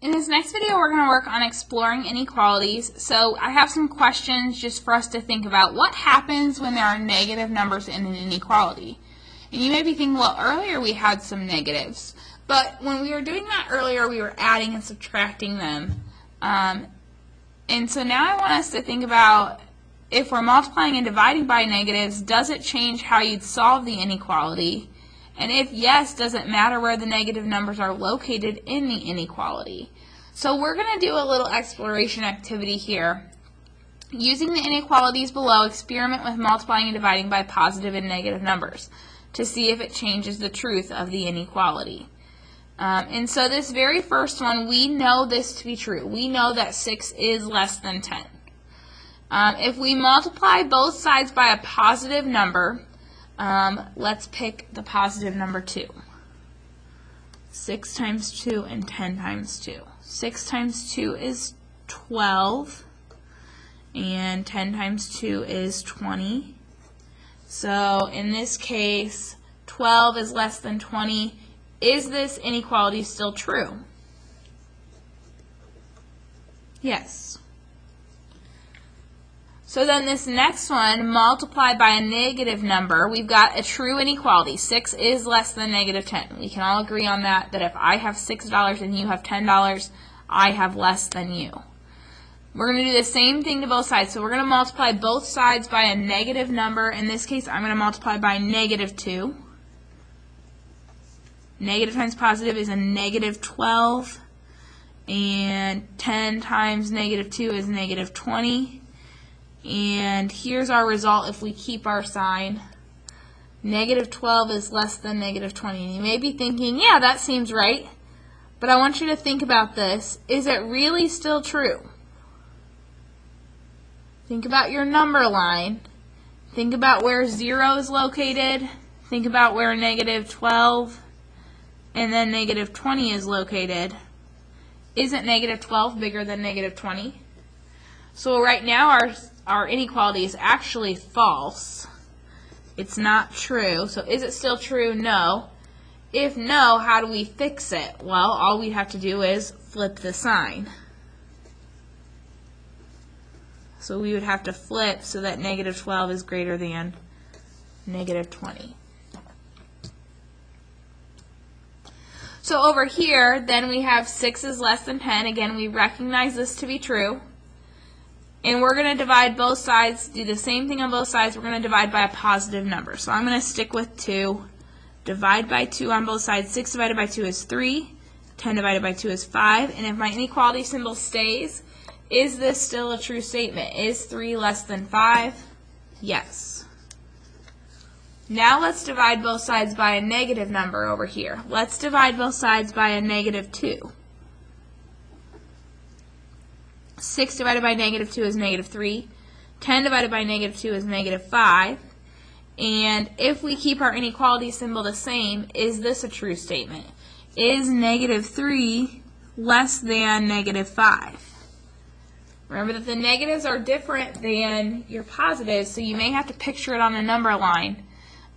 In this next video, we're going to work on exploring inequalities. So I have some questions just for us to think about. What happens when there are negative numbers in an inequality? And you may be thinking, well, earlier we had some negatives. But when we were doing that earlier, we were adding and subtracting them. And so now I want us to think about, if we're multiplying and dividing by negatives, does it change how you'd solve the inequality? And if yes, does it matter where the negative numbers are located in the inequality? So we're going to do a little exploration activity here. Using the inequalities below, experiment with multiplying and dividing by positive and negative numbers to see if it changes the truth of the inequality. And so this very first one, we know this to be true. We know that 6 is less than 10. If we multiply both sides by a positive number, let's pick the positive number 2. 6 times 2 and 10 times 2. 6 times 2 is 12, and 10 times 2 is 20. So in this case, 12 is less than 20. Is this inequality still true? Yes. So then this next one, multiplied by a negative number, we've got a true inequality. 6 is less than negative 10. We can all agree on that if I have $6 and you have $10, I have less than you. We're going to do the same thing to both sides. So we're going to multiply both sides by a negative number. In this case, I'm going to multiply by negative 2. Negative times positive is a negative 12. And 10 times negative 2 is negative 20. And here's our result if we keep our sign. Negative 12 is less than negative 20. And you may be thinking, yeah, that seems right. But I want you to think about this. Is it really still true? Think about your number line. Think about where 0 is located. Think about where negative 12 and then negative 20 is located. Isn't negative 12 bigger than negative 20? So right now our inequality is actually false. It's not true. So is it still true? No. If no, how do we fix it? Well, all we have to do is flip the sign. So we would have to flip so that negative 12 is greater than negative 20. So over here, then we have 6 is less than 10. Again, we recognize this to be true. And we're going to divide both sides, do the same thing on both sides. We're going to divide by a positive number. So I'm going to stick with 2. Divide by 2 on both sides. 6 divided by 2 is 3. 10 divided by 2 is 5. And if my inequality symbol stays, is this still a true statement? Is 3 less than 5? Yes. Now let's divide both sides by a negative number over here. Let's divide both sides by a negative 2. 6 divided by negative 2 is negative 3. 10 divided by negative 2 is negative 5. And if we keep our inequality symbol the same, is this a true statement? Is negative 3 less than negative 5? Remember that the negatives are different than your positives, so you may have to picture it on a number line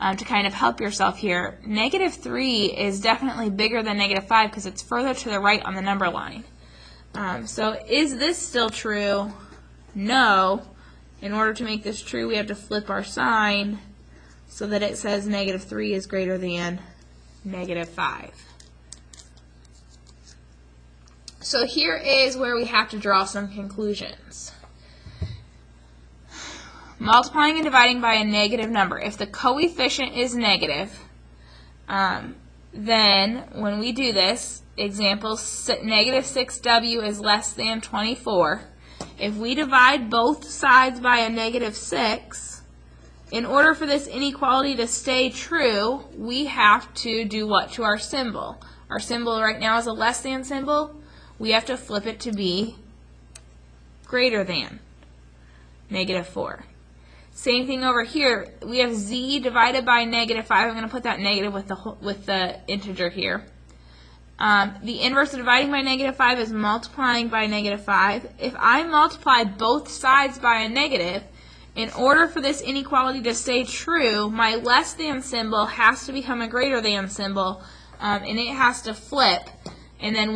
to kind of help yourself here. Negative 3 is definitely bigger than negative 5 because it's further to the right on the number line. So is this still true? No. In order to make this true, we have to flip our sign so that it says negative 3 is greater than negative 5. So here is where we have to draw some conclusions. Multiplying and dividing by a negative number. If the coefficient is negative, then when we do this, example, negative 6w is less than 24. If we divide both sides by a negative 6, in order for this inequality to stay true, we have to do what to our symbol? Our symbol right now is a less than symbol. We have to flip it to be greater than negative 4. Same thing over here. We have z divided by negative 5. I'm going to put that negative with the integer here. The inverse of dividing by negative 5 is multiplying by negative 5. If I multiply both sides by a negative, in order for this inequality to stay true, my less than symbol has to become a greater than symbol, and it has to flip. And then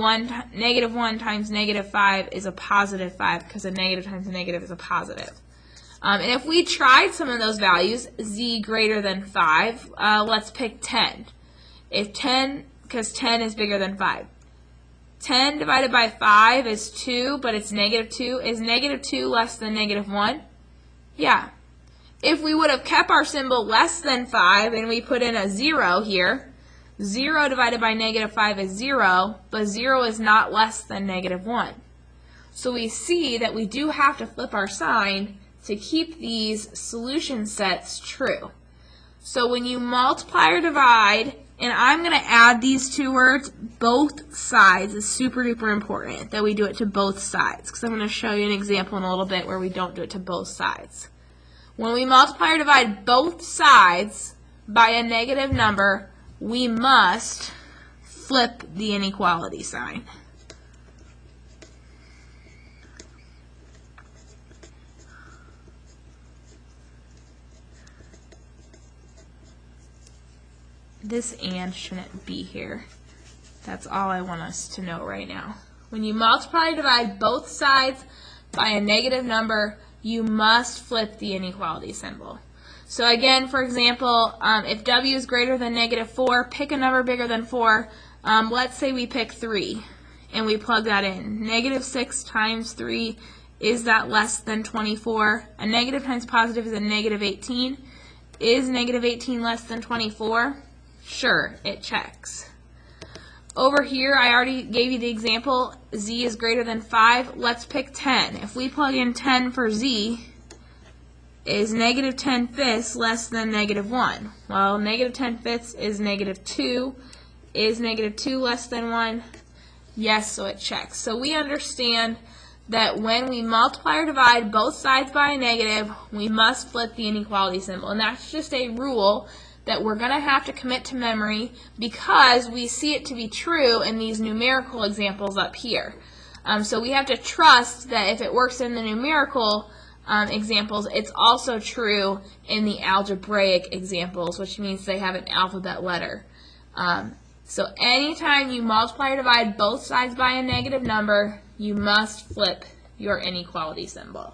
negative 1 times negative 5 is a positive 5 because a negative times a negative is a positive. And if we tried some of those values, z greater than 5, let's pick 10. If 10, because 10 is bigger than 5. 10 divided by 5 is 2, but it's negative 2. Is negative 2 less than negative 1? Yeah. If we would have kept our symbol less than 5 and we put in a 0 here, 0 divided by negative 5 is 0, but 0 is not less than negative 1. So we see that we do have to flip our sign to keep these solution sets true. So when you multiply or divide, and I'm going to add these two words, both sides is super duper important that we do it to both sides, because I'm going to show you an example in a little bit where we don't do it to both sides. When we multiply or divide both sides by a negative number, we must flip the inequality sign. This and shouldn't be here. That's all I want us to know right now. When you multiply or divide both sides by a negative number, you must flip the inequality symbol. So again, for example, if w is greater than negative 4, pick a number bigger than 4. Let's say we pick 3, and we plug that in. Negative 6 times 3, is that less than 24? A negative times positive is a negative 18. Is negative 18 less than 24? Sure, it checks. Over here, I already gave you the example, z is greater than 5. Let's pick 10. If we plug in 10 for z, is negative 10 fifths less than negative 1? Well, negative 10 fifths is negative 2. Is negative 2 less than 1? Yes, so it checks. So we understand that when we multiply or divide both sides by a negative, we must flip the inequality symbol. And that's just a rule that we're going to have to commit to memory because we see it to be true in these numerical examples up here. So we have to trust that if it works in the numerical examples, it's also true in the algebraic examples, which means they have an alphabet letter. So anytime you multiply or divide both sides by a negative number, you must flip your inequality symbol.